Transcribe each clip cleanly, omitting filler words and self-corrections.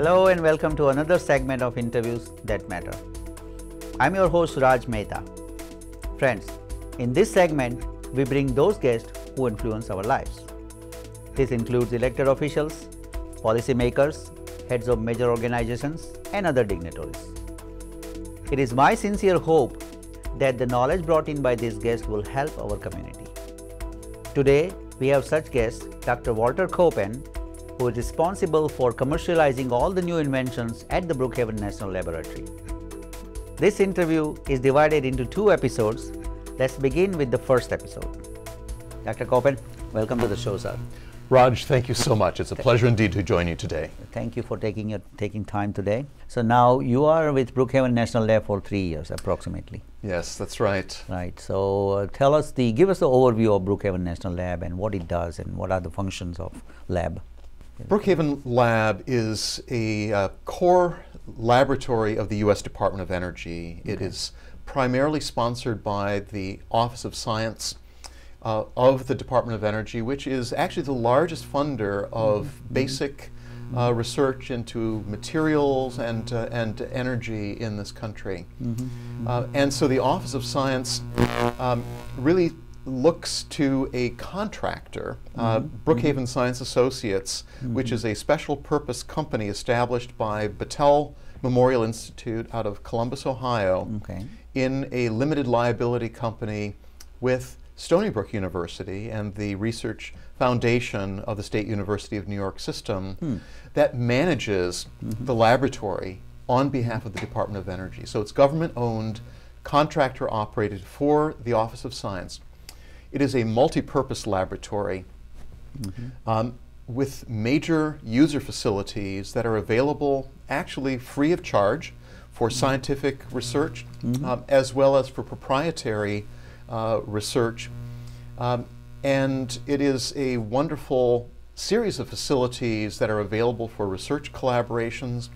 Hello and welcome to another segment of Interviews That Matter. I'm your host Raj Mehta. Friends, in this segment, we bring those guests who influence our lives. This includes elected officials, policymakers, heads of major organizations, and other dignitaries. It is my sincere hope that the knowledge brought in by these guests will help our community. Today, we have such guests, Dr. Walter Copan, who is responsible for commercializing all the new inventions at the Brookhaven National Laboratory. This interview is divided into two episodes. Let's begin with the first episode. Dr. Copan, welcome to the show, sir. Raj, thank you so much. It's a pleasure indeed to join you today. Thank you for taking time today. So now you are with Brookhaven National Lab for 3 years approximately. Yes, that's right. Right. So give us the overview of Brookhaven National Lab and what it does and what are the functions of lab. Brookhaven Lab is a core laboratory of the U.S. Department of Energy. Okay. It is primarily sponsored by the Office of Science of the Department of Energy, which is actually the largest funder of basic research into materials and energy in this country. And so the Office of Science really looks to a contractor, Brookhaven Science Associates, which is a special purpose company established by Battelle Memorial Institute out of Columbus, Ohio, in a limited liability company with Stony Brook University and the Research Foundation of the State University of New York system that manages the laboratory on behalf of the Department of Energy. So it's government-owned, contractor-operated for the Office of Science. It is a multi-purpose laboratory with major user facilities that are available actually free of charge for scientific research as well as for proprietary research. And it is a wonderful series of facilities that are available for research collaborations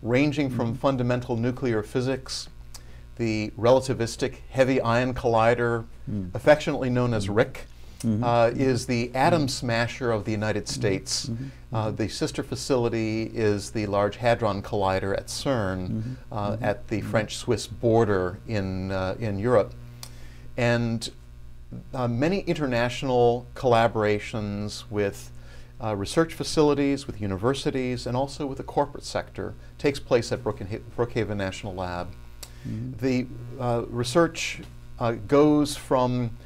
ranging from fundamental nuclear physics, the relativistic heavy ion collider, affectionately known as RIC, is the atom smasher of the United States. The sister facility is the Large Hadron Collider at CERN at the French-Swiss border in Europe. And many international collaborations with research facilities, with universities, and also with the corporate sector takes place at Brookhaven National Lab. The research goes from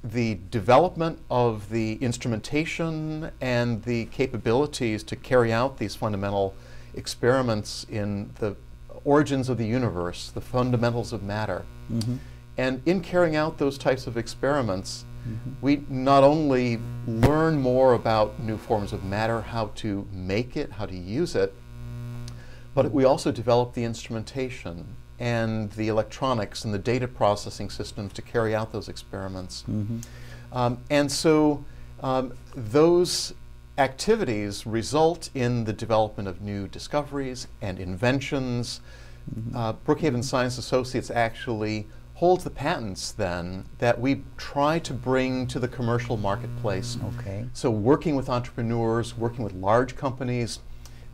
the development of the instrumentation and the capabilities to carry out these fundamental experiments in the origins of the universe, the fundamentals of matter. And in carrying out those types of experiments, we not only learn more about new forms of matter, how to make it, how to use it, but we also develop the instrumentation and the electronics and the data processing systems to carry out those experiments. And so those activities result in the development of new discoveries and inventions. Brookhaven Science Associates actually holds the patents then that we try to bring to the commercial marketplace. So working with entrepreneurs, working with large companies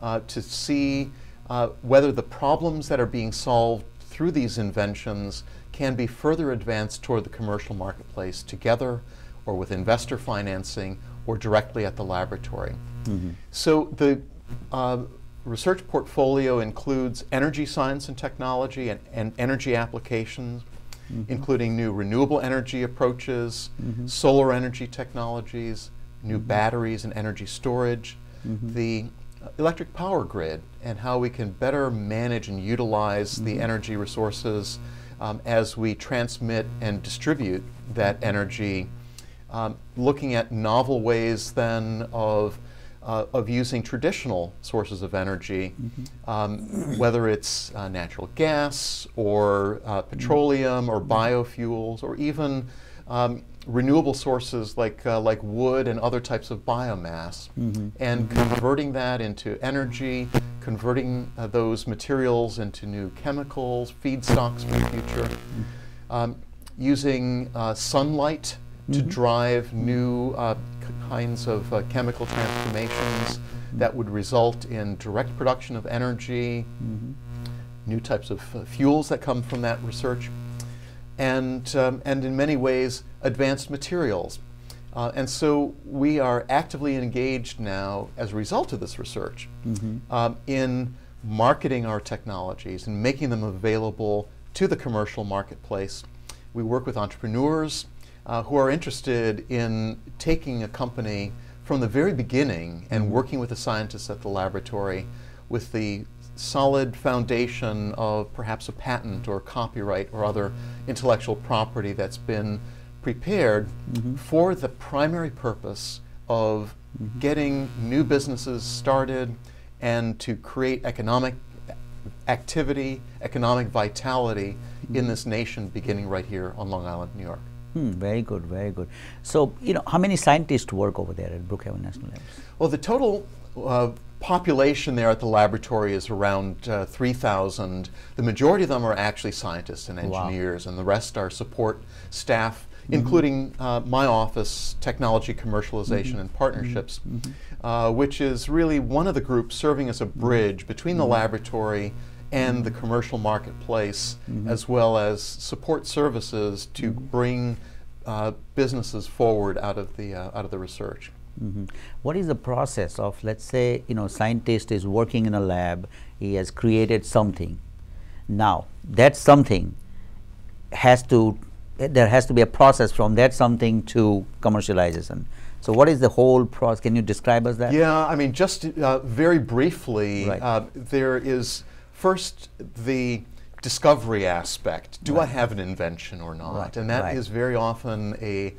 to see whether the problems that are being solved through these inventions can be further advanced toward the commercial marketplace together or with investor financing or directly at the laboratory. So the research portfolio includes energy science and technology and energy applications, including new renewable energy approaches, solar energy technologies, new batteries and energy storage, the electric power grid, and how we can better manage and utilize the energy resources as we transmit and distribute that energy, looking at novel ways then of using traditional sources of energy, whether it's natural gas or petroleum or biofuels or even renewable sources like wood and other types of biomass, and converting that into energy, converting those materials into new chemicals, feedstocks for the future, using sunlight to drive new kinds of chemical transformations, that would result in direct production of energy, new types of fuels that come from that research, and in many ways advanced materials. And so we are actively engaged now as a result of this research in marketing our technologies and making them available to the commercial marketplace. We work with entrepreneurs who are interested in taking a company from the very beginning and working with the scientists at the laboratory with the solid foundation of perhaps a patent or copyright or other intellectual property that's been prepared for the primary purpose of getting new businesses started and to create economic activity, economic vitality in this nation beginning right here on Long Island, New York. Very good, very good. So, how many scientists work over there at Brookhaven National Labs? Well, the total population there at the laboratory is around 3,000. The majority of them are actually scientists and engineers, and the rest are support staff, including my office, Technology Commercialization and Partnerships, which is really one of the groups serving as a bridge between the laboratory and the commercial marketplace, as well as support services to bring businesses forward out of the research. What is the process of, let's say, scientist is working in a lab, he has created something. Now, that something there has to be a process from that something to commercialization. So what is the whole process? Can you describe us that? Yeah, I mean, just very briefly, there is first the discovery aspect. Do I have an invention or not? And that is very often a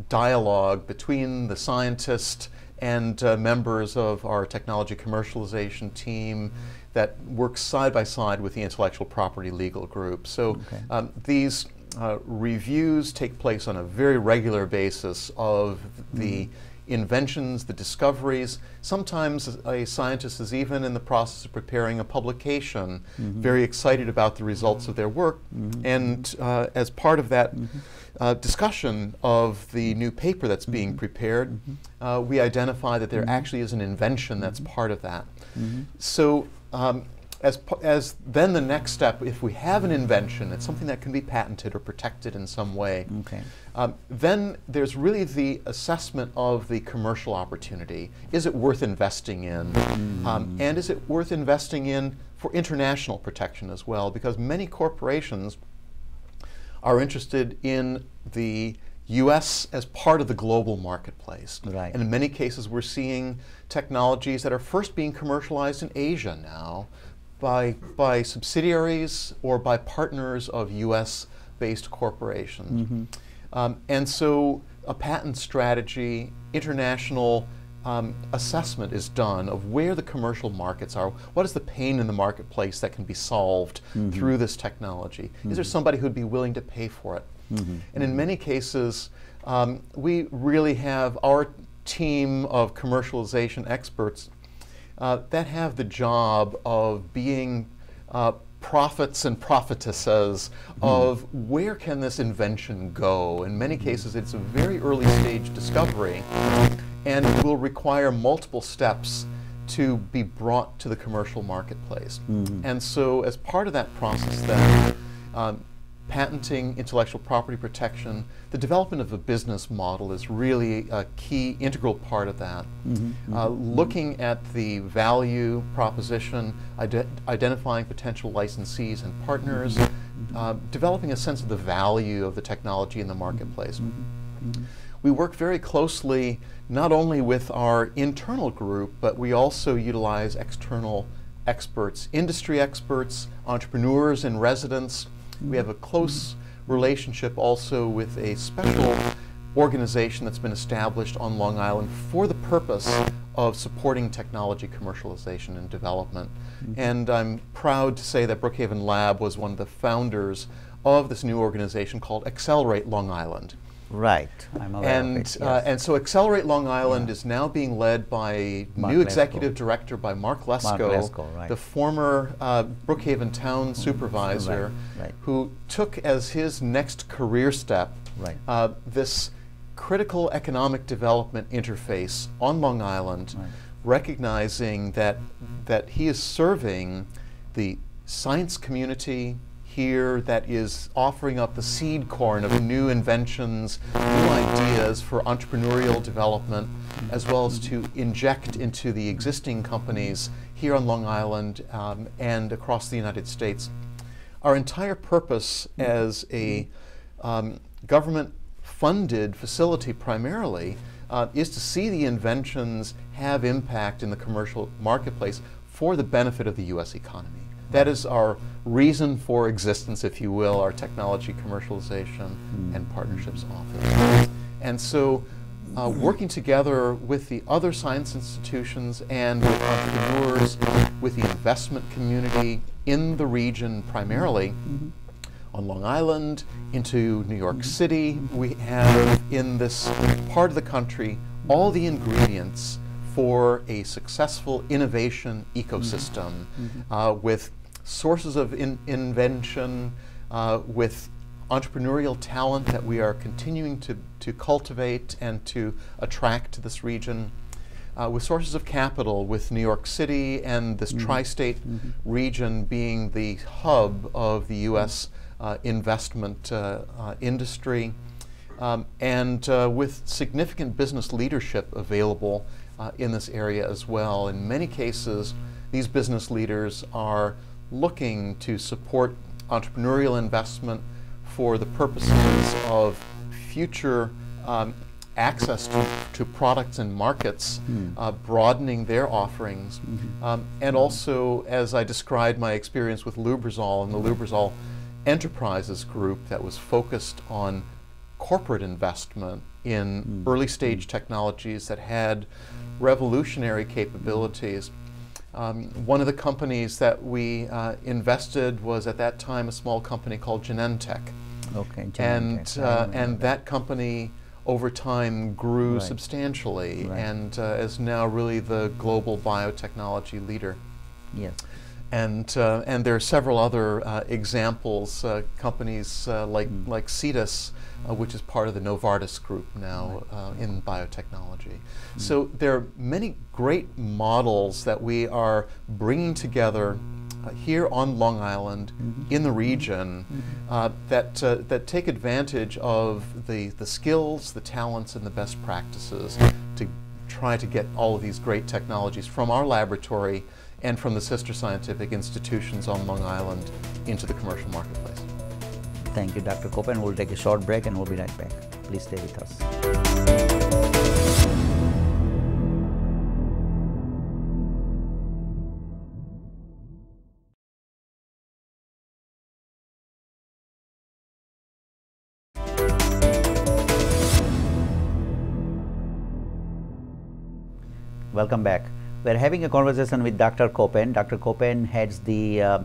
dialogue between the scientist and members of our technology commercialization team that works side by side with the intellectual property legal group. So these reviews take place on a very regular basis of the inventions, the discoveries. Sometimes a scientist is even in the process of preparing a publication, very excited about the results of their work, and as part of that discussion of the new paper that's being prepared, we identify that there actually is an invention that's part of that. So as then the next step, if we have an invention, it's something that can be patented or protected in some way, then there's really the assessment of the commercial opportunity. Is it worth investing in? And is it worth investing in for international protection as well? Because many corporations are interested in the U.S. as part of the global marketplace. And in many cases, we're seeing technologies that are first being commercialized in Asia now by subsidiaries or by partners of U.S.-based corporations. And so a patent strategy, international assessment is done of where the commercial markets are. What is the pain in the marketplace that can be solved through this technology? Is there somebody who'd be willing to pay for it? And in many cases, we really have our team of commercialization experts that have the job of being prophets and prophetesses of where can this invention go. In many cases, it's a very early stage discovery, and it will require multiple steps to be brought to the commercial marketplace. And so as part of that process then, patenting, intellectual property protection, the development of a business model is really a key integral part of that. Looking at the value proposition, identifying potential licensees and partners, developing a sense of the value of the technology in the marketplace. We work very closely not only with our internal group, but we also utilize external experts, industry experts, entrepreneurs in residence. We have a close relationship also with a special organization that's been established on Long Island for the purpose of supporting technology commercialization and development. And I'm proud to say that Brookhaven Lab was one of the founders of this new organization called Accelerate Long Island. Right, I'm aware of it, yes. And so Accelerate Long Island is now being led by new executive director by Mark Lesko, the former Brookhaven town supervisor, who took as his next career step this critical economic development interface on Long Island recognizing that he is serving the science community here that is offering up the seed corn of new inventions, new ideas for entrepreneurial development, as well as to inject into the existing companies here on Long Island and across the United States. Our entire purpose as a government-funded facility primarily is to see the inventions have impact in the commercial marketplace for the benefit of the U.S. economy. That is our reason for existence, if you will, our technology commercialization and partnerships office. And so working together with the other science institutions and with entrepreneurs, with the investment community in the region primarily, on Long Island, into New York City, we have in this part of the country all the ingredients for a successful innovation ecosystem with sources of invention, with entrepreneurial talent that we are continuing to cultivate and to attract to this region, with sources of capital, with New York City and this tri-state region being the hub of the U.S. Investment industry, and with significant business leadership available in this area as well. In many cases, these business leaders are looking to support entrepreneurial investment for the purposes of future access to products and markets, broadening their offerings, and also, as I described my experience with Lubrizol and the Lubrizol Enterprises group that was focused on corporate investment in early stage technologies that had revolutionary capabilities. One of the companies that we invested was at that time a small company called Genentech. Okay, and that company over time grew substantially and is now really the global biotechnology leader. Yes. And there are several other examples, companies like Cetus, which is part of the Novartis group now in biotechnology. So there are many great models that we are bringing together here on Long Island, in the region, that take advantage of the skills, the talents, and the best practices to try to get all of these great technologies from our laboratory and from the sister scientific institutions on Long Island into the commercial marketplace. Thank you, Dr. Copan. We'll take a short break and we'll be right back. Please stay with us. Welcome back. We're having a conversation with Dr. Copan. Dr. Copan heads the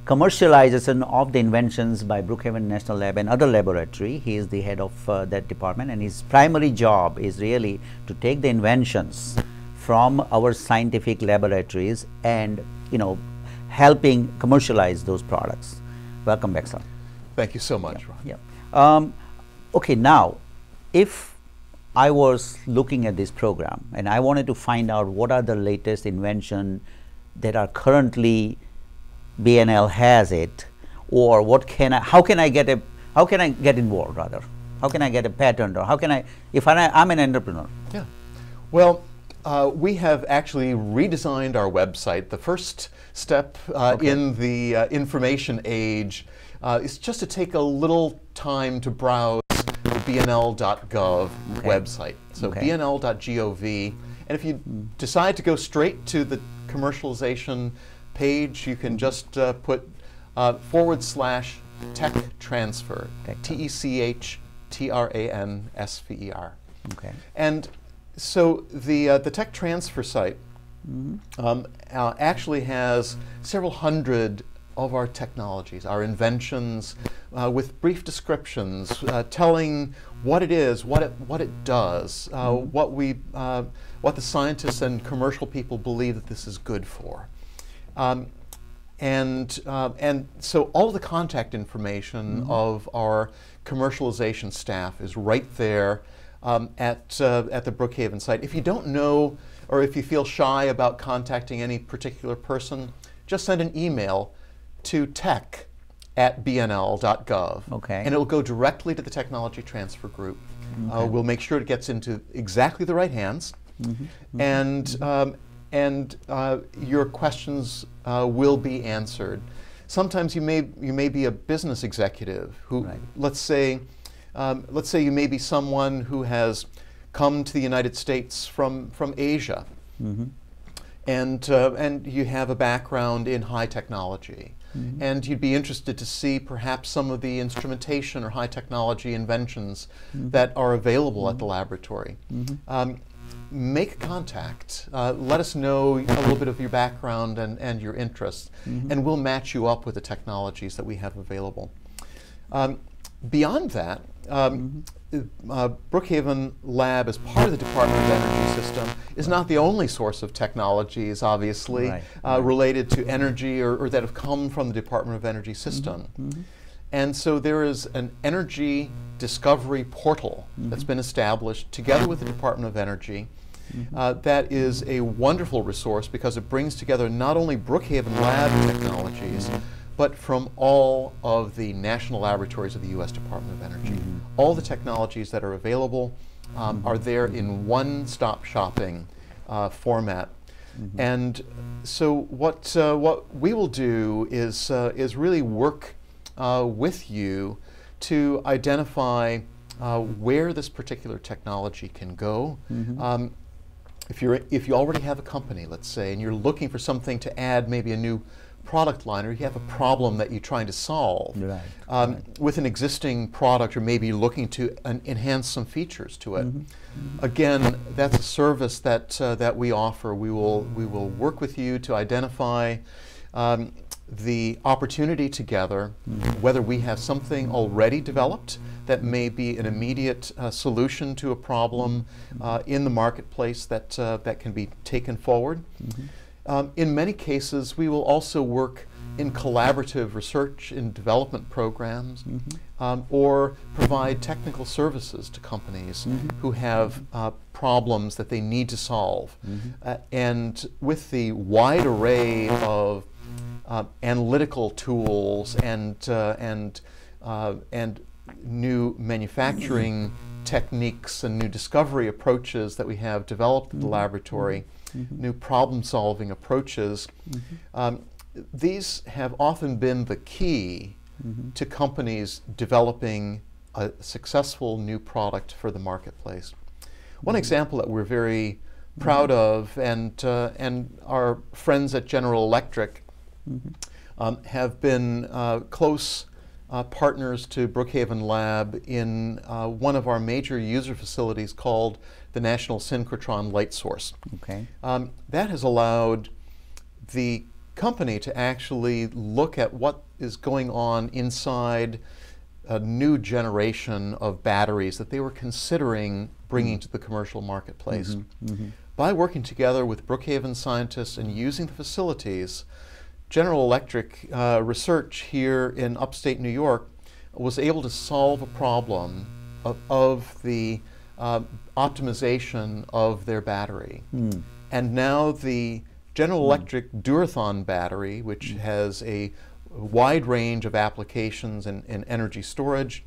commercialization of the inventions by Brookhaven National Lab and other laboratory. He is the head of that department, and his primary job is really to take the inventions from our scientific laboratories and, you know, helping commercialize those products. Welcome back, sir. Thank you so much, Ron. Okay, now, if I was looking at this program and I wanted to find out what are the latest inventions that are currently BNL has it, or what can I, how can I get involved rather? How can I get a patent, or how can I, if I'm an entrepreneur? Yeah, well, we have actually redesigned our website. The first step in the information age is just to take a little time to browse the bnl.gov website. So bnl.gov, and if you decide to go straight to the commercialization page, you can just put /tech transfer, TECHTRANSFER. Okay. And so the tech transfer site actually has several hundred of our technologies, our inventions, with brief descriptions telling what it is, what it does, what the scientists and commercial people believe that this is good for. And so all of the contact information of our commercialization staff is right there. at the Brookhaven site. If you don't know, or if you feel shy about contacting any particular person, just send an email to tech@bnl.gov, Okay. and it will go directly to the Technology Transfer Group. Okay. We'll make sure it gets into exactly the right hands, and your questions will be answered. Sometimes you may be a business executive who, Right. let's say you may be someone who has come to the United States from Asia, and you have a background in high technology, and you'd be interested to see perhaps some of the instrumentation or high technology inventions that are available at the laboratory. Make contact. Let us know a little bit of your background and your interests, and we'll match you up with the technologies that we have available. Beyond that, Brookhaven Lab, as part of the Department of Energy system, is not the only source of technologies, obviously, related to energy or that have come from the Department of Energy system. And so there is an energy discovery portal that's been established together with the Department of Energy. That is a wonderful resource because it brings together not only Brookhaven Lab technologies, but from all of the national laboratories of the U.S. Department of Energy. All the technologies that are available are there in one-stop shopping format. And so what we will do is really work with you to identify where this particular technology can go. If you already have a company, let's say, and you're looking for something to add, maybe a new product line, or you have a problem that you're trying to solve with an existing product, or maybe looking to enhance some features to it. Again, that's a service that we offer. We will work with you to identify the opportunity together, whether we have something already developed that may be an immediate solution to a problem in the marketplace that can be taken forward. In many cases, we will also work in collaborative research and development programs, or provide technical services to companies who have problems that they need to solve. And with the wide array of analytical tools and new manufacturing techniques and new discovery approaches that we have developed at the laboratory, new problem-solving approaches, these have often been the key to companies developing a successful new product for the marketplace. One example that we're very proud of, and our friends at General Electric have been close partners to Brookhaven Lab in one of our major user facilities called the National Synchrotron Light Source. That has allowed the company to actually look at what is going on inside a new generation of batteries that they were considering bringing to the commercial marketplace. By working together with Brookhaven scientists and using the facilities, General Electric research here in upstate New York was able to solve a problem of the optimization of their battery. And now the General Electric Durathon battery, which has a wide range of applications in energy storage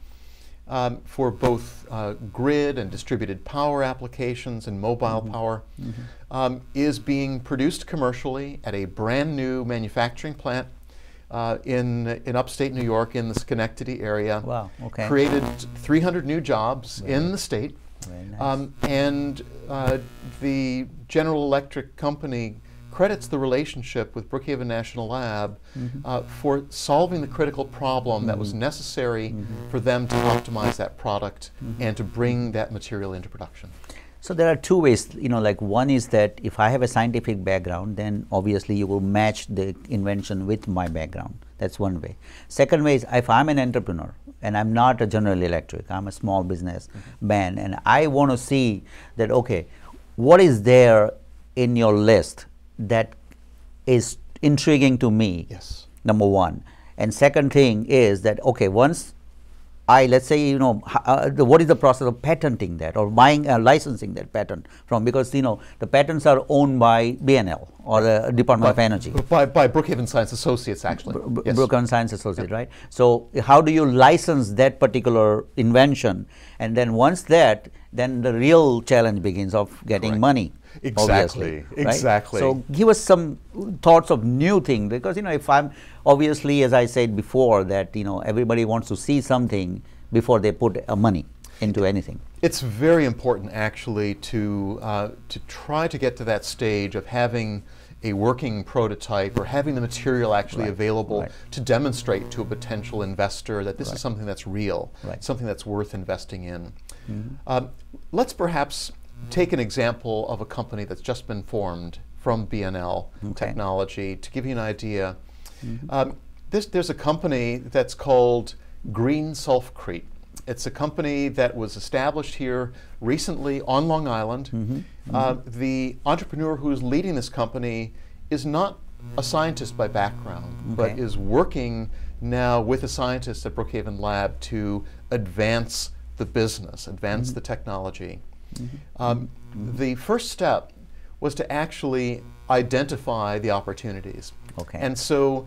for both grid and distributed power applications and mobile power, is being produced commercially at a brand new manufacturing plant in upstate New York in the Schenectady area. Created 300 new jobs in the state. And the General Electric company credits the relationship with Brookhaven National Lab for solving the critical problem that was necessary for them to optimize that product and to bring that material into production. So there are two ways, like one is that if I have a scientific background, then obviously you will match the invention with my background. That's one way. Second way is if I'm an entrepreneur and I'm not a General Electric, I'm a small business man, and I want to see that, okay, what is there in your list that is intriguing to me, number one. And second thing is that, okay, once let's say, you know, what is the process of patenting that or buying licensing that patent from, because you know the patents are owned by BNL or the Department of Energy. By Brookhaven Science Associates, actually. Yes. Brookhaven Science Associates, right? So how do you license that particular invention? And then once that, then the real challenge begins of getting money. Exactly, right? exactly. So give us some thoughts of new thing, because you know, if I'm obviously, as I said before, that you know everybody wants to see something before they put money into anything. It's very important actually to try to get to that stage of having a working prototype or having the material actually available to demonstrate to a potential investor that this is something that's real, something that's worth investing in. Let's perhaps take an example of a company that's just been formed from BNL technology to give you an idea. There's a company that's called Green Sulfcrete. It's a company that was established here recently on Long Island. The entrepreneur who is leading this company is not a scientist by background, but is working now with a scientist at Brookhaven Lab to advance the business, advance the technology. The first step was to actually identify the opportunities. And so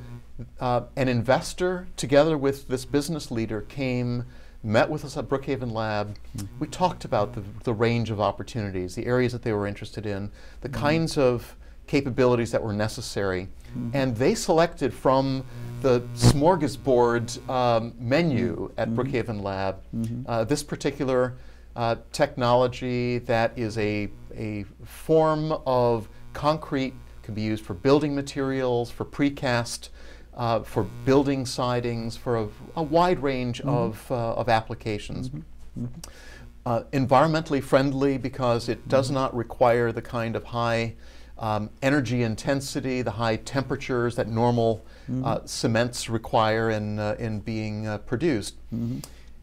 an investor together with this business leader came, met with us at Brookhaven Lab. We talked about the range of opportunities, the areas that they were interested in, the kinds of capabilities that were necessary. And they selected from the smorgasbord menu at Brookhaven Lab this particular technology that is a form of concrete, can be used for building materials, for precast, for building sidings, for a wide range of applications. Environmentally friendly because it does not require the kind of high energy intensity, the high temperatures that normal cements require in being produced.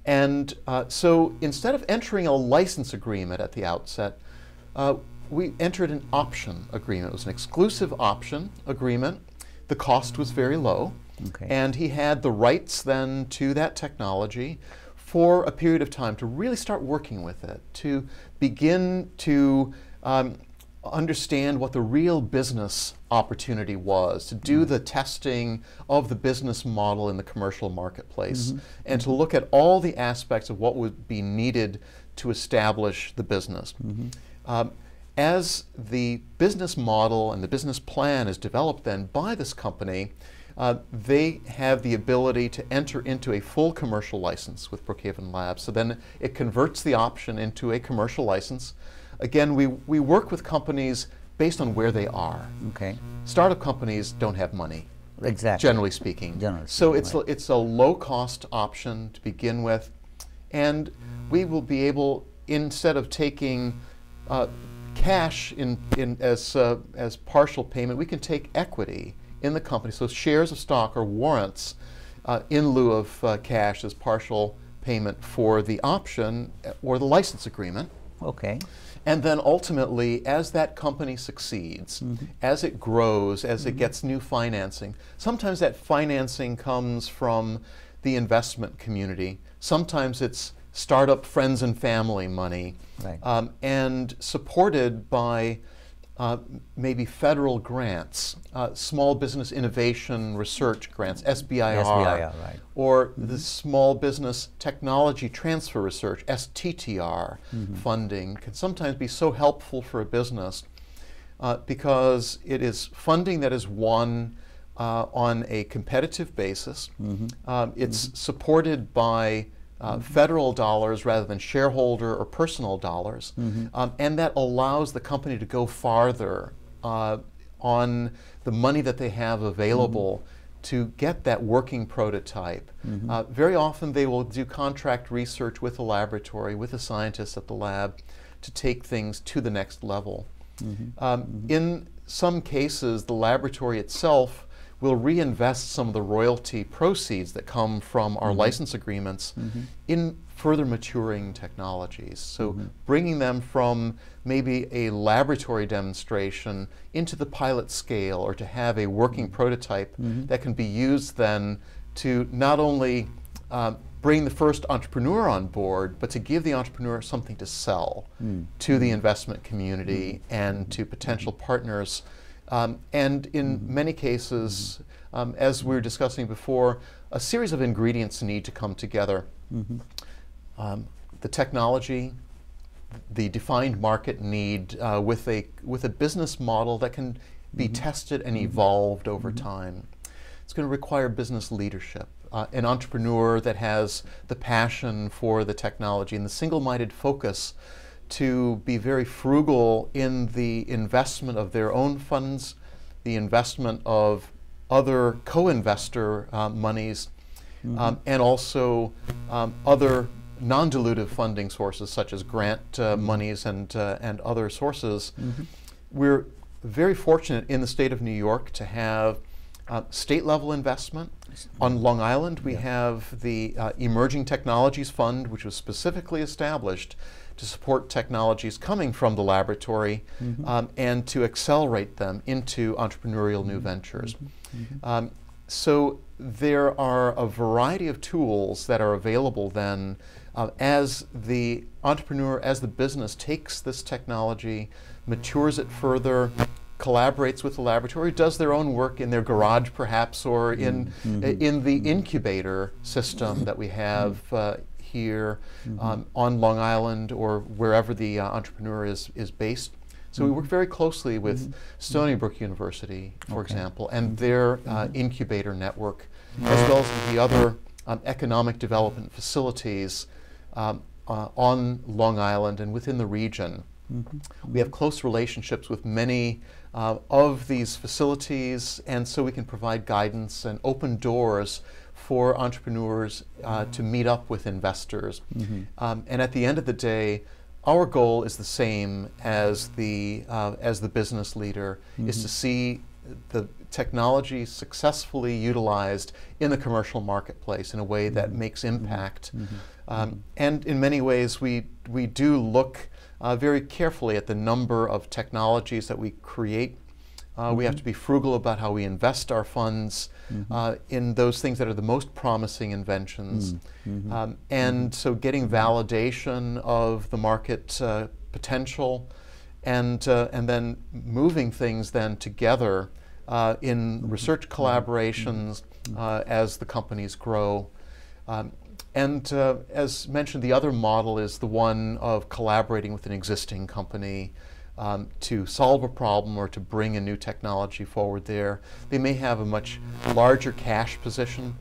And so instead of entering a license agreement at the outset, we entered an option agreement. It was an exclusive option agreement. The cost was very low, and he had the rights then to that technology for a period of time to really start working with it, to begin to understand what the real business opportunity was, to do the testing of the business model in the commercial marketplace, and to look at all the aspects of what would be needed to establish the business. As the business model and the business plan is developed then by this company, they have the ability to enter into a full commercial license with Brookhaven Labs. So then it converts the option into a commercial license. Again, we work with companies based on where they are. Startup companies don't have money, generally speaking. So it's a low-cost option to begin with, and we will be able, instead of taking cash as partial payment, we can take equity in the company, so shares of stock or warrants in lieu of cash as partial payment for the option or the license agreement. And then ultimately, as that company succeeds, as it grows, as it gets new financing, sometimes that financing comes from the investment community. Sometimes it's startup friends and family money, and supported by maybe federal grants, small business innovation research grants, SBIR, or the small business technology transfer research, STTR funding can sometimes be so helpful for a business because it is funding that is won on a competitive basis. It's supported by federal dollars rather than shareholder or personal dollars, and that allows the company to go farther on the money that they have available to get that working prototype. Very often they will do contract research with a laboratory, with a scientist at the lab to take things to the next level. In some cases, the laboratory itself will reinvest some of the royalty proceeds that come from our license agreements in further maturing technologies. So bringing them from maybe a laboratory demonstration into the pilot scale, or to have a working prototype that can be used then to not only bring the first entrepreneur on board, but to give the entrepreneur something to sell to the investment community and to potential partners. And in many cases, as we were discussing before, a series of ingredients need to come together. The technology, the defined market need with a business model that can be tested and evolved over time. It's going to require business leadership, an entrepreneur that has the passion for the technology and the single-minded focus to be very frugal in the investment of their own funds, the investment of other co-investor monies, and also other non-dilutive funding sources such as grant monies and other sources. We're very fortunate in the state of New York to have state-level investment. On Long Island, we have the Emerging Technologies Fund, which was specifically established to support technologies coming from the laboratory and to accelerate them into entrepreneurial new ventures. So there are a variety of tools that are available then as the entrepreneur, as the business takes this technology, matures it further, collaborates with the laboratory, does their own work in their garage perhaps, or in the incubator system that we have here on Long Island or wherever the entrepreneur is based. So we work very closely with Stony Brook University, for example, and their incubator network, as well as the other economic development facilities on Long Island and within the region. We have close relationships with many of these facilities, and so we can provide guidance and open doors for entrepreneurs to meet up with investors. And at the end of the day, our goal is the same as the business leader, is to see the technology successfully utilized in the commercial marketplace in a way that makes impact. And in many ways, we do look very carefully at the number of technologies that we create. We have to be frugal about how we invest our funds in those things that are the most promising inventions. And so getting validation of the market potential and then moving things then together in research collaborations as the companies grow. And as mentioned, the other model is the one of collaborating with an existing company to solve a problem or to bring a new technology forward there. They may have a much larger cash position.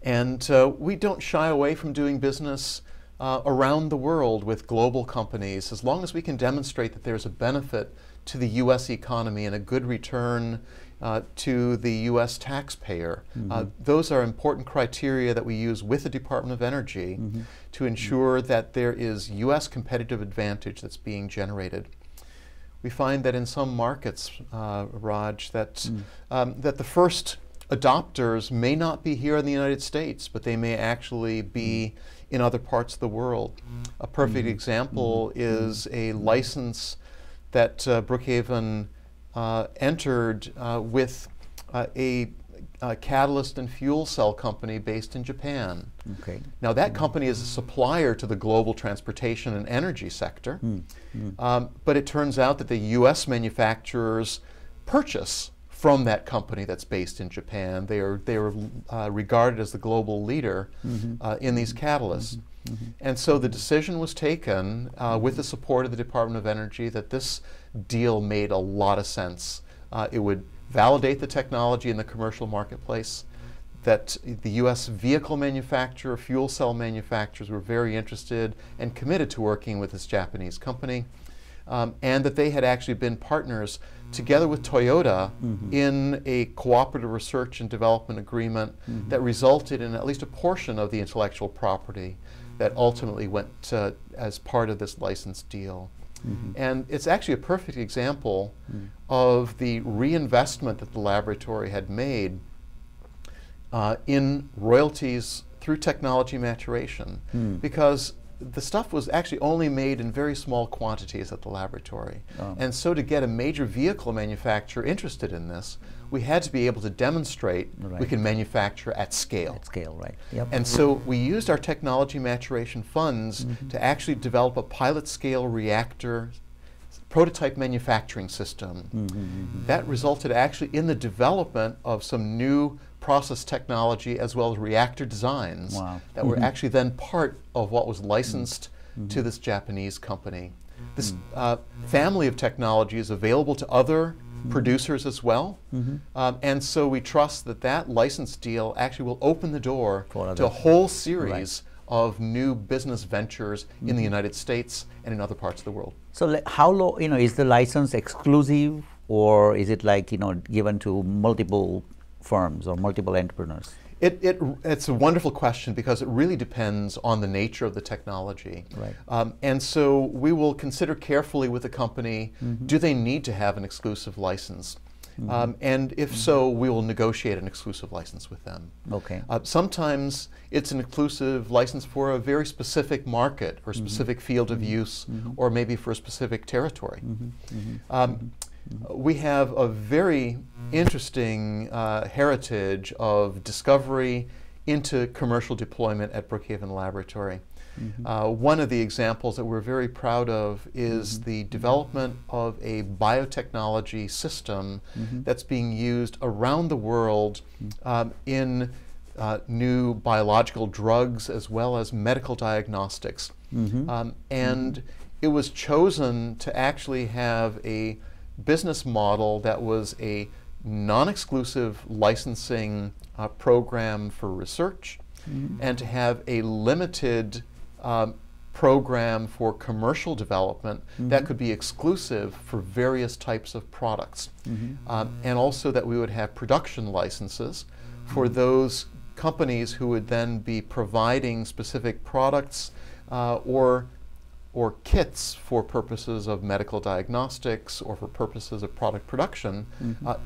And we don't shy away from doing business around the world with global companies, as long as we can demonstrate that there's a benefit to the U.S. economy and a good return to the U.S. taxpayer. Those are important criteria that we use with the Department of Energy to ensure that there is U.S. competitive advantage that's being generated. We find that in some markets, Raj, that the first adopters may not be here in the United States, but they may actually be in other parts of the world. A perfect example is a license that Brookhaven entered with a catalyst and fuel cell company based in Japan. Now that company is a supplier to the global transportation and energy sector, but it turns out that the US manufacturers purchase from that company that's based in Japan. They are regarded as the global leader in these catalysts. And so the decision was taken with the support of the Department of Energy that this deal made a lot of sense. It would validate the technology in the commercial marketplace, that the US vehicle manufacturer, fuel cell manufacturers were very interested and committed to working with this Japanese company, and that they had actually been partners together with Toyota in a cooperative research and development agreement that resulted in at least a portion of the intellectual property that ultimately went as part of this license deal. And it's actually a perfect example of the reinvestment that the laboratory had made in royalties through technology maturation. Because the stuff was actually only made in very small quantities at the laboratory. And so to get a major vehicle manufacturer interested in this, we had to be able to demonstrate we can manufacture at scale. At scale, right. Yep. And so we used our technology maturation funds to actually develop a pilot scale reactor prototype manufacturing system. That resulted actually in the development of some new process technology as well as reactor designs that were actually then part of what was licensed to this Japanese company. This family of technology is available to other producers as well, and so we trust that that license deal actually will open the door to a whole series of new business ventures in the United States and in other parts of the world. So how low, is the license exclusive, or is it like, given to multiple firms or multiple entrepreneurs? It's a wonderful question because it really depends on the nature of the technology. Right. And so we will consider carefully with the company, do they need to have an exclusive license? And if so, we will negotiate an exclusive license with them. Okay. Sometimes it's an exclusive license for a very specific market or specific field of use, or maybe for a specific territory. We have a very interesting heritage of discovery into commercial deployment at Brookhaven Laboratory. One of the examples that we're very proud of is the development of a biotechnology system that's being used around the world in new biological drugs as well as medical diagnostics. And it was chosen to actually have a business model that was a non-exclusive licensing program for research and to have a limited program for commercial development that could be exclusive for various types of products. And also that we would have production licenses for those companies who would then be providing specific products or kits for purposes of medical diagnostics or for purposes of product production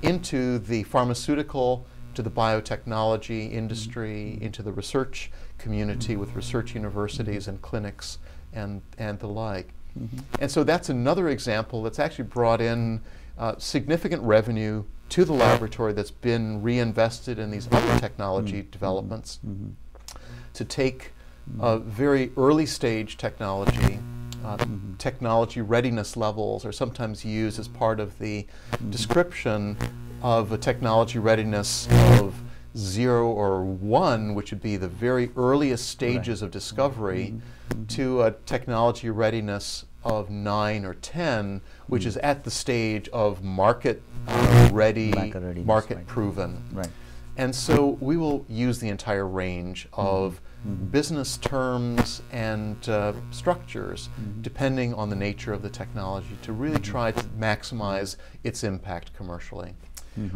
into the pharmaceutical, to the biotechnology industry, into the research community with research universities and clinics and the like. And so that's another example that's actually brought in significant revenue to the laboratory that's been reinvested in these other technology developments to take very early stage technology. Technology readiness levels are sometimes used as part of the description of a technology readiness of 0 or 1, which would be the very earliest stages of discovery, to a technology readiness of 9 or 10, which is at the stage of market ready, market proven. Right. And so we will use the entire range of business terms and structures depending on the nature of the technology to really try to maximize its impact commercially.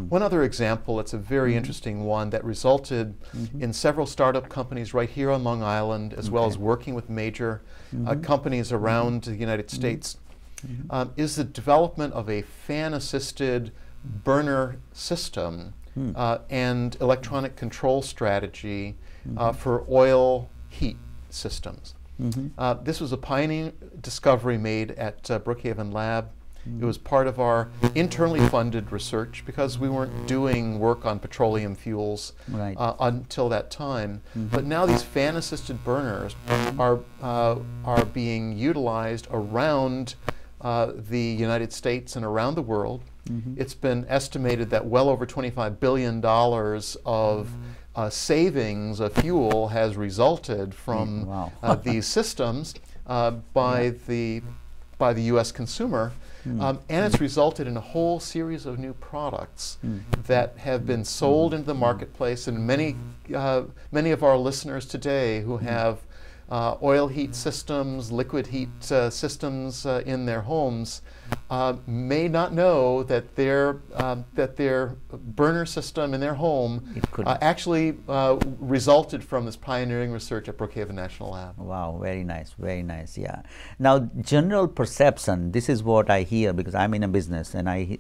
One other example that's a very interesting one that resulted in several startup companies right here on Long Island, as well as working with major companies around the United States, is the development of a fan-assisted burner system and electronic control strategy for oil heat systems. This was a pioneering discovery made at Brookhaven Lab. It was part of our internally funded research because we weren't doing work on petroleum fuels until that time. But now these fan-assisted burners are being utilized around the United States and around the world. It's been estimated that well over $25 billion of savings of fuel has resulted from these systems by the U.S. consumer. And it's resulted in a whole series of new products that have been sold into the marketplace, and many of our listeners today who have oil heat systems, liquid heat systems in their homes may not know that their burner system in their home actually resulted from this pioneering research at Brookhaven National Lab. Wow, very nice, yeah. Now, general perception, this is what I hear because I'm in a business, and I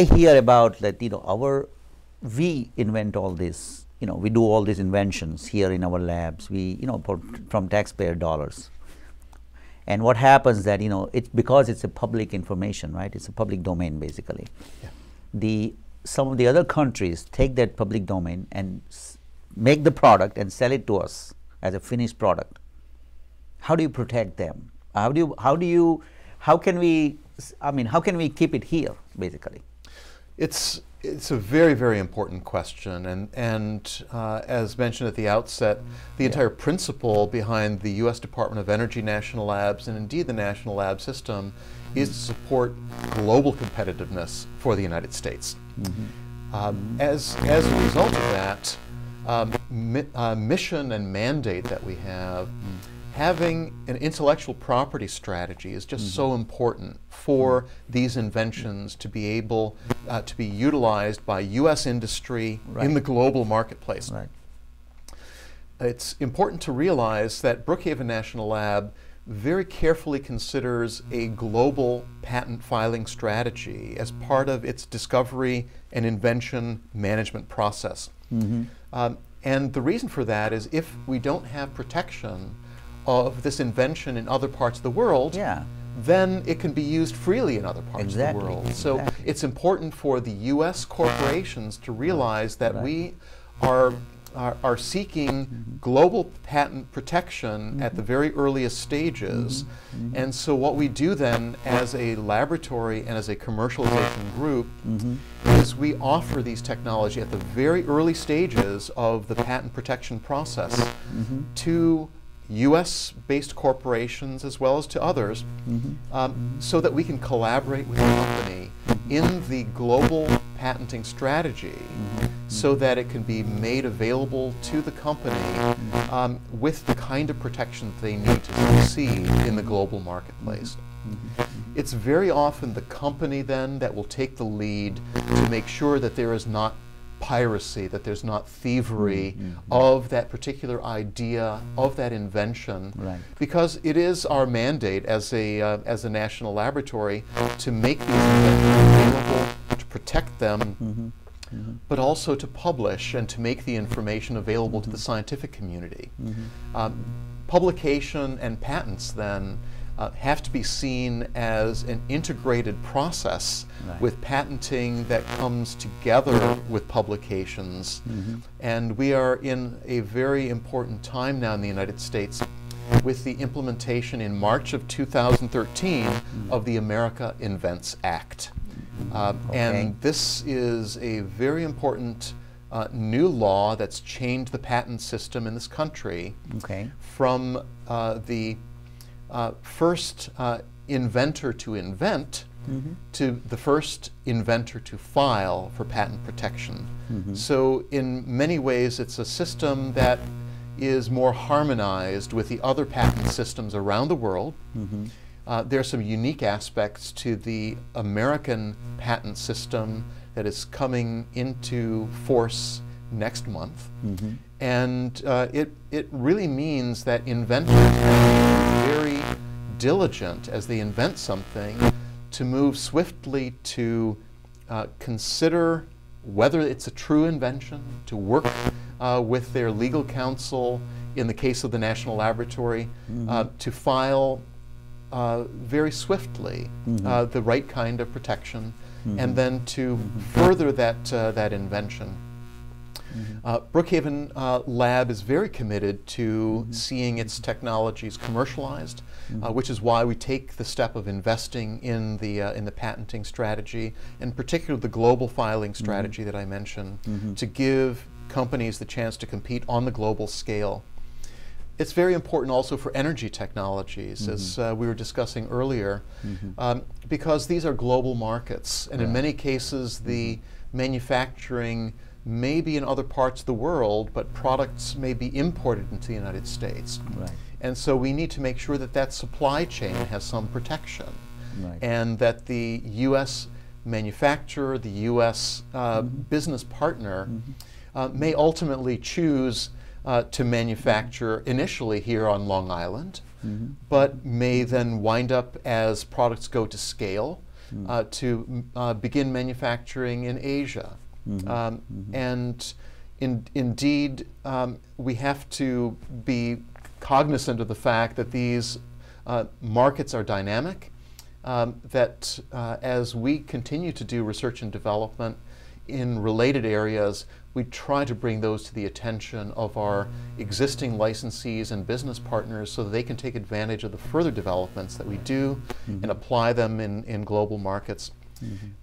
hear about that, we invent all this, we do all these inventions here in our labs. We, from taxpayer dollars. And what happens that, it's because it's a public information, right? It's a public domain, basically. Yeah. Some of the other countries take that public domain and make the product and sell it to us as a finished product. How do you protect them? How can we keep it here, basically? It's a very, very important question, and as mentioned at the outset, the entire principle behind the U.S. Department of Energy National Labs, and indeed the National Lab System, is to support global competitiveness for the United States. As a result of that mission and mandate that we have, having an intellectual property strategy is just so important for these inventions to be able to be utilized by U.S. industry in the global marketplace. It's important to realize that Brookhaven National Lab very carefully considers a global patent filing strategy as part of its discovery and invention management process. And the reason for that is if we don't have protection of this invention in other parts of the world, then it can be used freely in other parts of the world. So it's important for the U.S. corporations to realize that we are seeking global patent protection at the very earliest stages. And so what we do then as a laboratory and as a commercialization group is we offer these technology at the very early stages of the patent protection process to U.S.-based corporations as well as to others, so that we can collaborate with the company in the global patenting strategy, so that it can be made available to the company with the kind of protection that they need to succeed in the global marketplace. It's very often the company then that will take the lead to make sure that there is not piracy, that there's not thievery of that particular idea, of that invention, because it is our mandate as a national laboratory to make these inventions available, to protect them, but also to publish and to make the information available to the scientific community. Publication and patents then have to be seen as an integrated process with patenting that comes together with publications. And we are in a very important time now in the United States with the implementation in March of 2013 of the America Invents Act. And this is a very important new law that's changed the patent system in this country from the first inventor to invent to the first inventor to file for patent protection. So in many ways it's a system that is more harmonized with the other patent systems around the world. There are some unique aspects to the American patent system that is coming into force next month. And it really means that inventors have to be very diligent as they invent something to move swiftly to consider whether it's a true invention, to work with their legal counsel, in the case of the National Laboratory, to file very swiftly the right kind of protection, and then to further that invention. Brookhaven Lab is very committed to seeing its technologies commercialized, which is why we take the step of investing in the patenting strategy, and particularly the global filing strategy that I mentioned, to give companies the chance to compete on the global scale. It's very important also for energy technologies, as we were discussing earlier, because these are global markets, and in many cases the manufacturing may be in other parts of the world, but products may be imported into the United States. And so we need to make sure that that supply chain has some protection, and that the U.S. manufacturer, the U.S. business partner may ultimately choose to manufacture initially here on Long Island, but may then wind up, as products go to scale, to begin manufacturing in Asia. And Indeed, we have to be cognizant of the fact that these markets are dynamic, that as we continue to do research and development in related areas, we try to bring those to the attention of our existing licensees and business partners so that they can take advantage of the further developments that we do and apply them in global markets.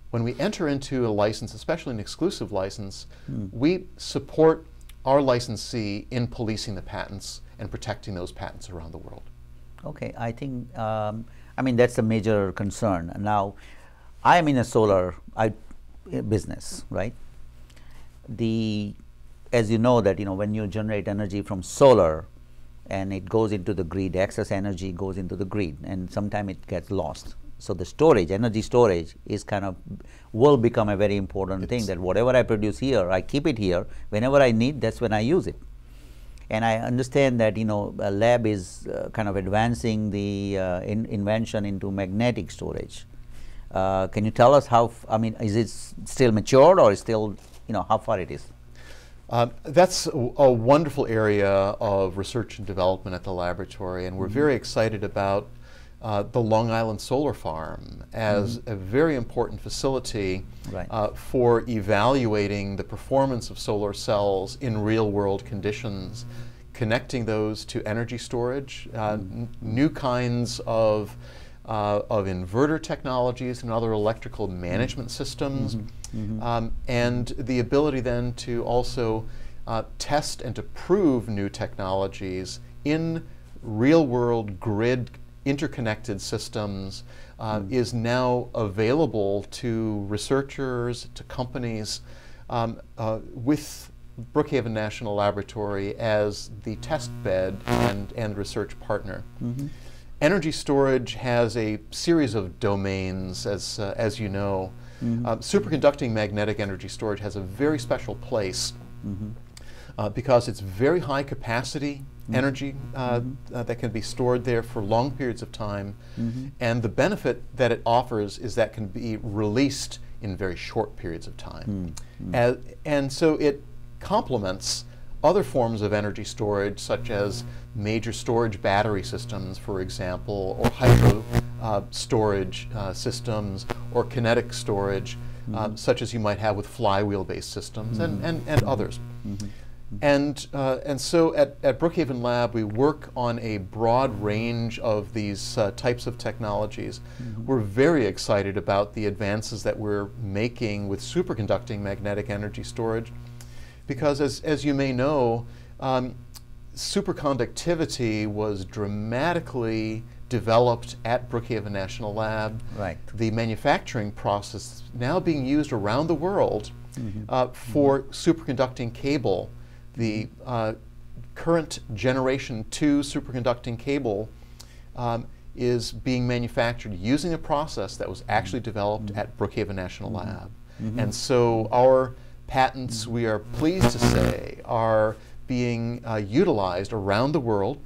When we enter into a license, especially an exclusive license, we support our licensee in policing the patents and protecting those patents around the world. Okay, I think, I mean, that's a major concern. Now, I am in a solar business, right? As you know that, when you generate energy from solar and it goes into the grid, excess energy goes into the grid, and sometimes it gets lost. So the storage, energy storage is will become a very important thing, that whatever I produce here, I keep it here. Whenever I need, that's when I use it. And I understand that, a lab is kind of advancing the invention into magnetic storage. Can you tell us how, is it still matured, or is still, how far it is? That's a wonderful area of research and development at the laboratory, and we're very excited about the Long Island Solar Farm as a very important facility for evaluating the performance of solar cells in real-world conditions, connecting those to energy storage, new kinds of inverter technologies and other electrical management systems, and the ability then to also test and to prove new technologies in real-world grid interconnected systems is now available to researchers, to companies, with Brookhaven National Laboratory as the test bed and research partner. Energy storage has a series of domains, as you know. Superconducting magnetic energy storage has a very special place because it's very high capacity energy that can be stored there for long periods of time, and the benefit that it offers is that can be released in very short periods of time. And so it complements other forms of energy storage, such as major storage battery systems, for example, or hydro storage systems, or kinetic storage, such as you might have with flywheel-based systems, and others. And so at Brookhaven Lab, we work on a broad range of these types of technologies. We're very excited about the advances that we're making with superconducting magnetic energy storage, because as you may know, superconductivity was dramatically developed at Brookhaven National Lab. The manufacturing process is now being used around the world for superconducting cable. The current generation 2 superconducting cable is being manufactured using a process that was actually developed at Brookhaven National Lab. And so our patents, we are pleased to say, are being utilized around the world.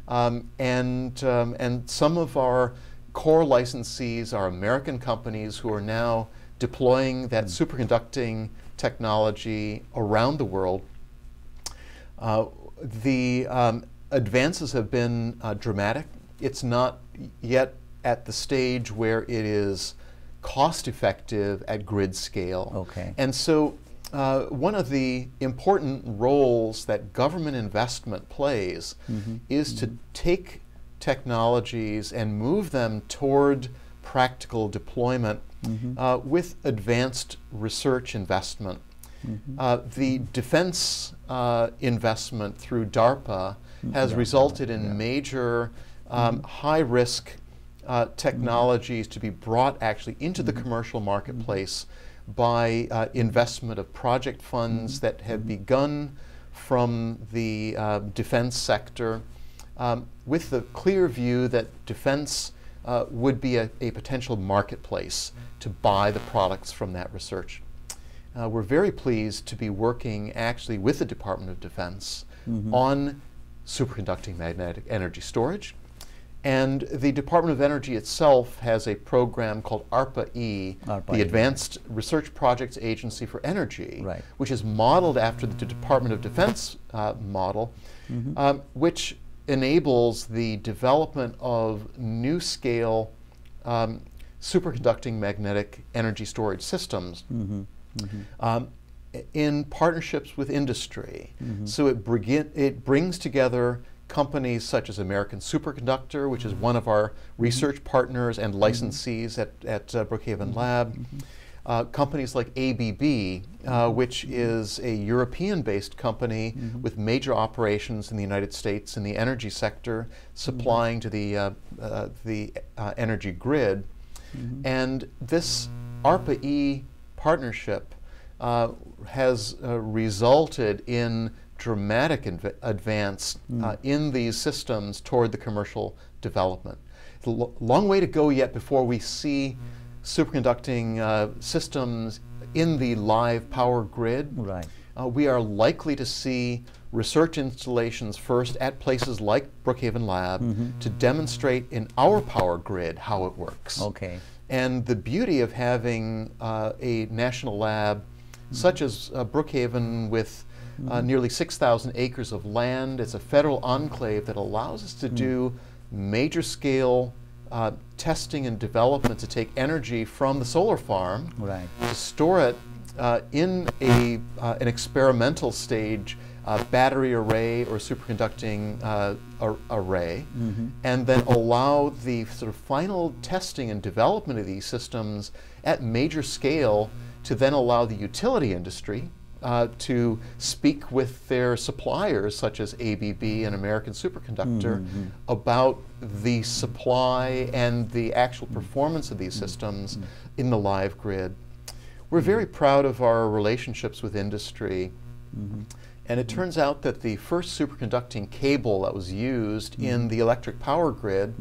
And some of our core licensees are American companies who are now deploying that superconducting technology around the world. The advances have been dramatic. It's not yet at the stage where it is cost effective at grid scale. And so one of the important roles that government investment plays is to take technologies and move them toward practical deployment with advanced research investment. The defense investment through DARPA has resulted in major high-risk technologies to be brought actually into the commercial marketplace by investment of project funds that have begun from the defense sector, with the clear view that defense would be a potential marketplace to buy the products from that research. We're very pleased to be working actually with the Department of Defense on superconducting magnetic energy storage. And the Department of Energy itself has a program called ARPA-E, the Advanced Research Projects Agency for Energy, Right. which is modeled after the Department of Defense model, which enables the development of new scale superconducting magnetic energy storage systems in partnerships with industry. So it brings together companies such as American Superconductor, which is one of our research partners and licensees at Brookhaven Lab. Companies like ABB, which is a European-based company with major operations in the United States in the energy sector, supplying to the energy grid. And this ARPA-E partnership has resulted in dramatic advance in these systems toward the commercial development. It's a long way to go yet before we see superconducting systems in the live power grid. Right. We are likely to see research installations first at places like Brookhaven Lab to demonstrate in our power grid how it works. Okay. And the beauty of having a national lab such as Brookhaven with nearly 6,000 acres of land. It's a federal enclave that allows us to do major scale testing and development to take energy from the solar farm, Right. to store it in an experimental stage battery array or superconducting array, and then allow the sort of final testing and development of these systems at major scale to then allow the utility industry to speak with their suppliers, such as ABB and American Superconductor, about the supply and the actual performance of these systems in the live grid. We're very proud of our relationships with industry. And it turns out that the first superconducting cable that was used in the electric power grid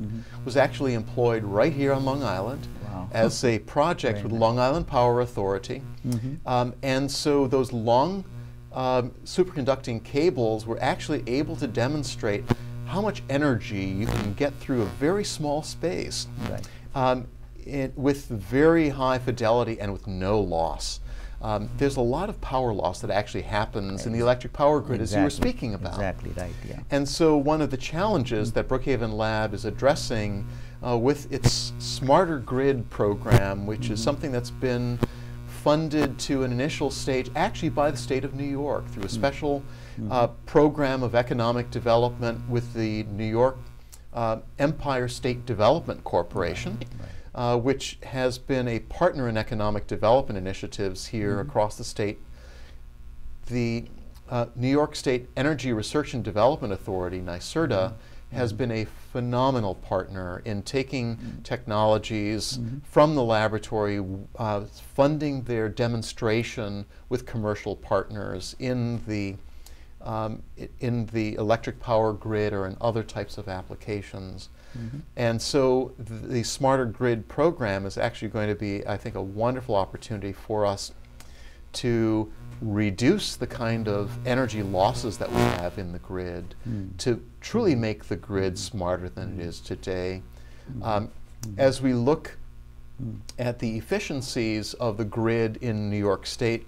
was actually employed right here on Long Island as a project with Long Island Power Authority. And so those long superconducting cables were actually able to demonstrate how much energy you can get through a very small space with very high fidelity and with no loss. There's a lot of power loss that actually happens in the electric power grid, as you were speaking about. Exactly right, yeah. And so one of the challenges that Brookhaven Lab is addressing with its Smarter Grid program, which is something that's been funded to an initial stage actually by the state of New York through a special program of economic development with the New York Empire State Development Corporation. Which has been a partner in economic development initiatives here across the state. The New York State Energy Research and Development Authority, NYSERDA, has been a phenomenal partner in taking technologies from the laboratory, funding their demonstration with commercial partners in the electric power grid or in other types of applications. And so the Smarter Grid program is actually going to be, I think, a wonderful opportunity for us to reduce the kind of energy losses that we have in the grid, to truly make the grid smarter than it is today. As we look at the efficiencies of the grid in New York State,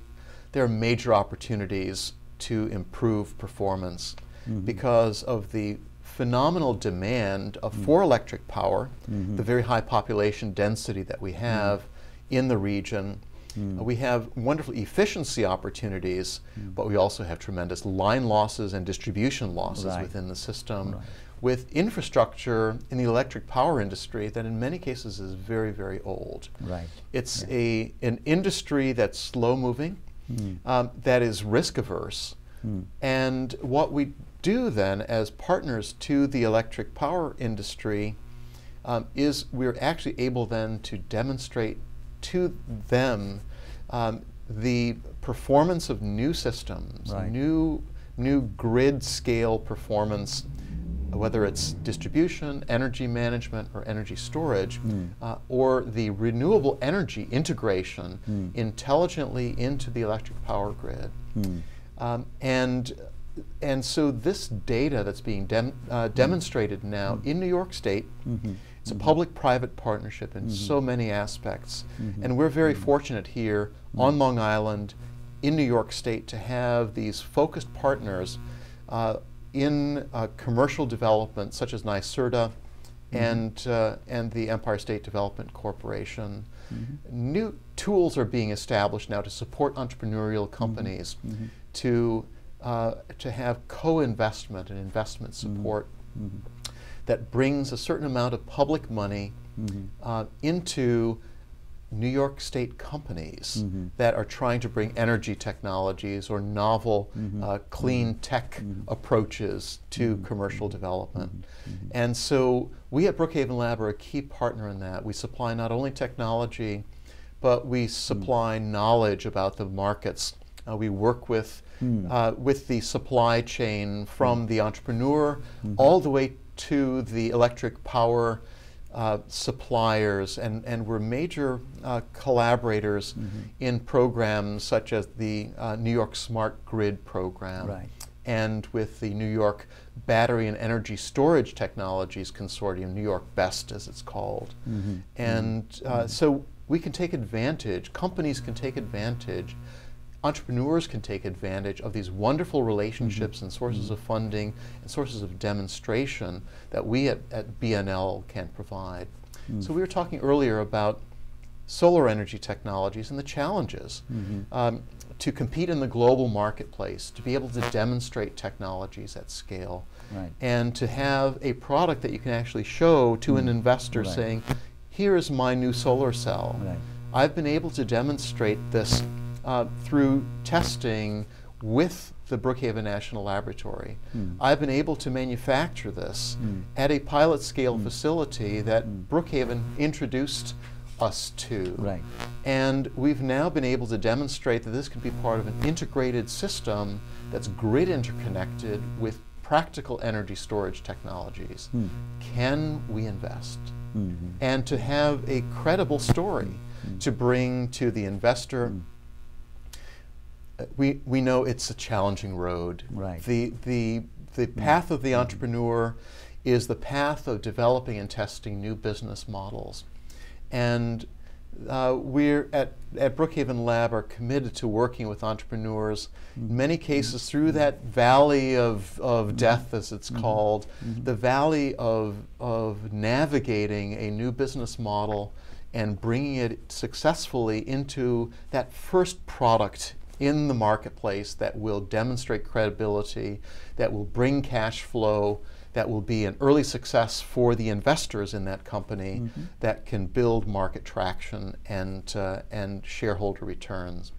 there are major opportunities to improve performance because of the phenomenal demand for electric power, the very high population density that we have in the region. We have wonderful efficiency opportunities, but we also have tremendous line losses and distribution losses within the system, with infrastructure in the electric power industry that in many cases is very, very old. It's an industry that's slow moving, that is risk averse, and what we do then as partners to the electric power industry is we're actually able then to demonstrate to them the performance of new systems, new grid scale performance, whether it's distribution, energy management, or energy storage, or the renewable energy integration intelligently into the electric power grid. And And so this data that's being demonstrated now in New York State, it's a public-private partnership in so many aspects. And we're very fortunate here on Long Island, in New York State, to have these focused partners in commercial development, such as NYSERDA and the Empire State Development Corporation. New tools are being established now to support entrepreneurial companies to have co-investment and investment support that brings a certain amount of public money into New York State companies that are trying to bring energy technologies or novel clean tech approaches to commercial development. And so we at Brookhaven Lab are a key partner in that. We supply not only technology, but we supply knowledge about the markets. We work with the supply chain from the entrepreneur all the way to the electric power suppliers, and we're major collaborators in programs such as the New York Smart Grid program, and with the New York Battery and Energy Storage Technologies Consortium, New York BEST as it's called. And so we can take advantage, companies can take advantage, entrepreneurs can take advantage of these wonderful relationships and sources of funding and sources of demonstration that we at BNL can provide. So we were talking earlier about solar energy technologies and the challenges to compete in the global marketplace, to be able to demonstrate technologies at scale, and to have a product that you can actually show to an investor saying, here is my new solar cell. I've been able to demonstrate this through testing with the Brookhaven National Laboratory. I've been able to manufacture this at a pilot scale facility that Brookhaven introduced us to. And we've now been able to demonstrate that this can be part of an integrated system that's grid interconnected with practical energy storage technologies. Can we invest? And to have a credible story to bring to the investor. We know it's a challenging road. The path of the entrepreneur is the path of developing and testing new business models. And we're at Brookhaven Lab are committed to working with entrepreneurs, in many cases through that valley of death, as it's called, the valley of navigating a new business model and bringing it successfully into that first product in the marketplace that will demonstrate credibility, that will bring cash flow, that will be an early success for the investors in that company, that can build market traction and shareholder returns.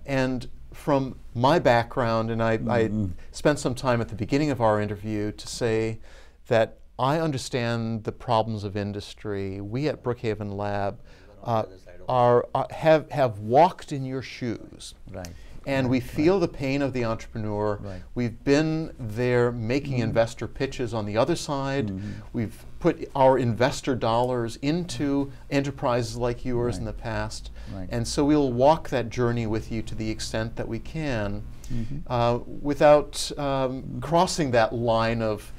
And from my background, and I spent some time at the beginning of our interview to say that I understand the problems of industry. We at Brookhaven Lab have walked in your shoes. And we feel the pain of the entrepreneur. We've been there making investor pitches on the other side. We've put our investor dollars into enterprises like yours in the past. And so we'll walk that journey with you to the extent that we can without crossing that line of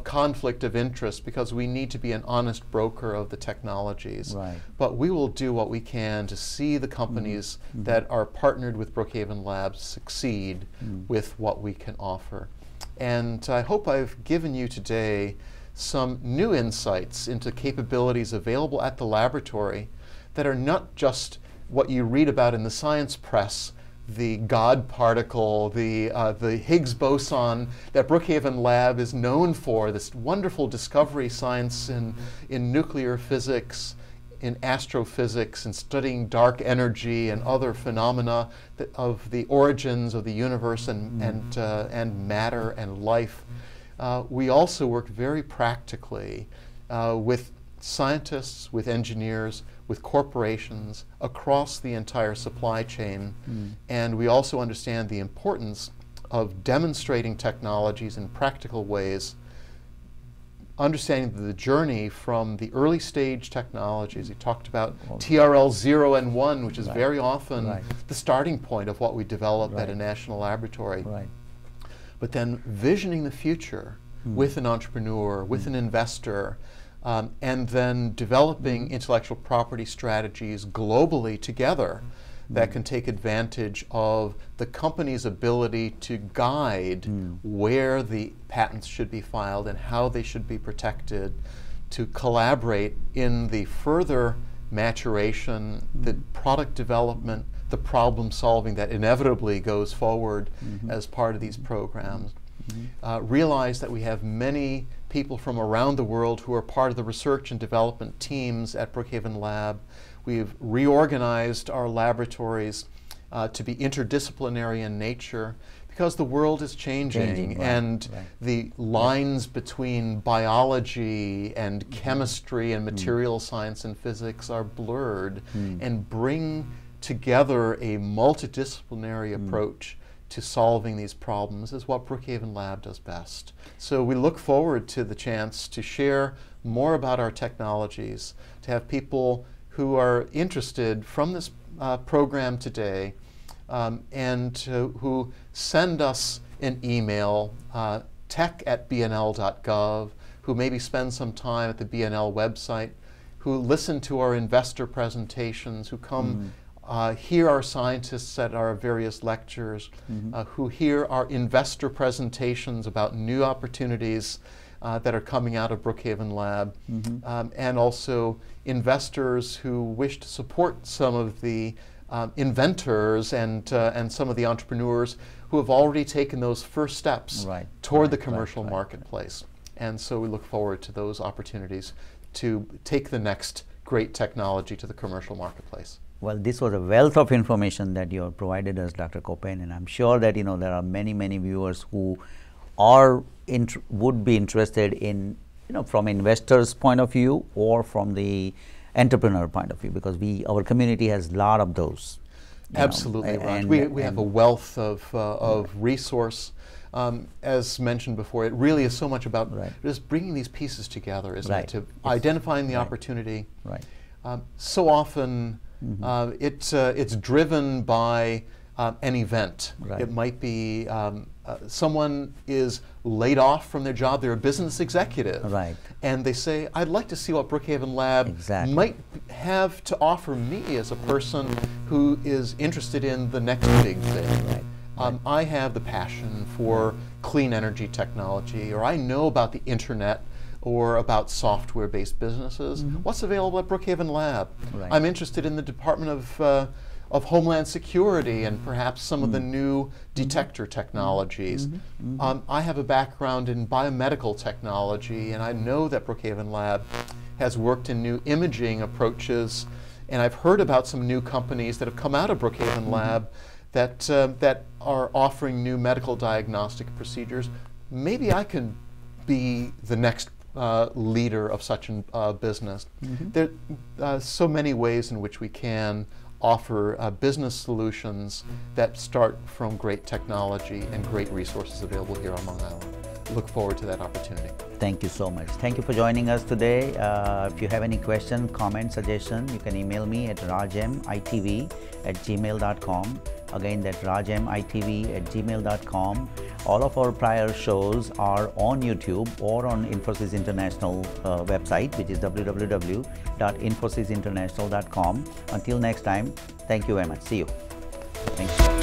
conflict of interest, because we need to be an honest broker of the technologies. But we will do what we can to see the companies that are partnered with Brookhaven Labs succeed with what we can offer. And I hope I've given you today some new insights into capabilities available at the laboratory that are not just what you read about in the science press, the God particle, the Higgs boson that Brookhaven Lab is known for, this wonderful discovery science in nuclear physics, in astrophysics, and studying dark energy and other phenomena of the origins of the universe and matter and life. We also work very practically with scientists, with engineers, with corporations across the entire supply chain. And we also understand the importance of demonstrating technologies in practical ways, understanding the journey from the early stage technologies. We talked about TRL 0 and 1, which is very often the starting point of what we develop at a national laboratory. but then visioning the future with an entrepreneur, with an investor, and then developing intellectual property strategies globally together that can take advantage of the company's ability to guide where the patents should be filed and how they should be protected, to collaborate in the further maturation, the product development, the problem solving that inevitably goes forward as part of these programs. Realize that we have many people from around the world who are part of the research and development teams at Brookhaven Lab. We've reorganized our laboratories to be interdisciplinary in nature because the world is changing, and the lines between biology and chemistry and material science and physics are blurred, and bring together a multidisciplinary approach to solving these problems is what Brookhaven Lab does best. So we look forward to the chance to share more about our technologies, to have people who are interested from this program today and who send us an email, tech@bnl.gov, who maybe spend some time at the BNL website, who listen to our investor presentations, who come hear our scientists at our various lectures, who hear our investor presentations about new opportunities that are coming out of Brookhaven Lab, and also investors who wish to support some of the inventors and some of the entrepreneurs who have already taken those first steps toward the commercial marketplace. And so we look forward to those opportunities to take the next great technology to the commercial marketplace. Well, this was a wealth of information that you have provided us, Dr. Copan, and I'm sure that there are many viewers who would be interested in, from investors' point of view or from the entrepreneur point of view, because our community has a lot of those. Absolutely, Raj. We have a wealth of resource. As mentioned before, it really is so much about just bringing these pieces together, isn't it? To identifying the opportunity. So often it's driven by an event. It might be someone is laid off from their job, they're a business executive, and they say, I'd like to see what Brookhaven Lab might have to offer me as a person who is interested in the next big thing. I have the passion for clean energy technology, or I know about the internet, or about software-based businesses. What's available at Brookhaven Lab? I'm interested in the Department of Homeland Security and perhaps some of the new detector technologies. I have a background in biomedical technology, and I know that Brookhaven Lab has worked in new imaging approaches, and I've heard about some new companies that have come out of Brookhaven Lab that are offering new medical diagnostic procedures. Maybe I can be the next leader of such a business. There are so many ways in which we can offer business solutions that start from great technology and great resources available here on Long Island. Look forward to that opportunity. Thank you so much. Thank you for joining us today. If you have any question, comment, suggestion, you can email me at rajmitv@gmail.com. Again, that's rajmitv@gmail.com. All of our prior shows are on YouTube or on Infosys International website, which is www.infosisinternational.com. Until next time, thank you very much. See you. Thank you.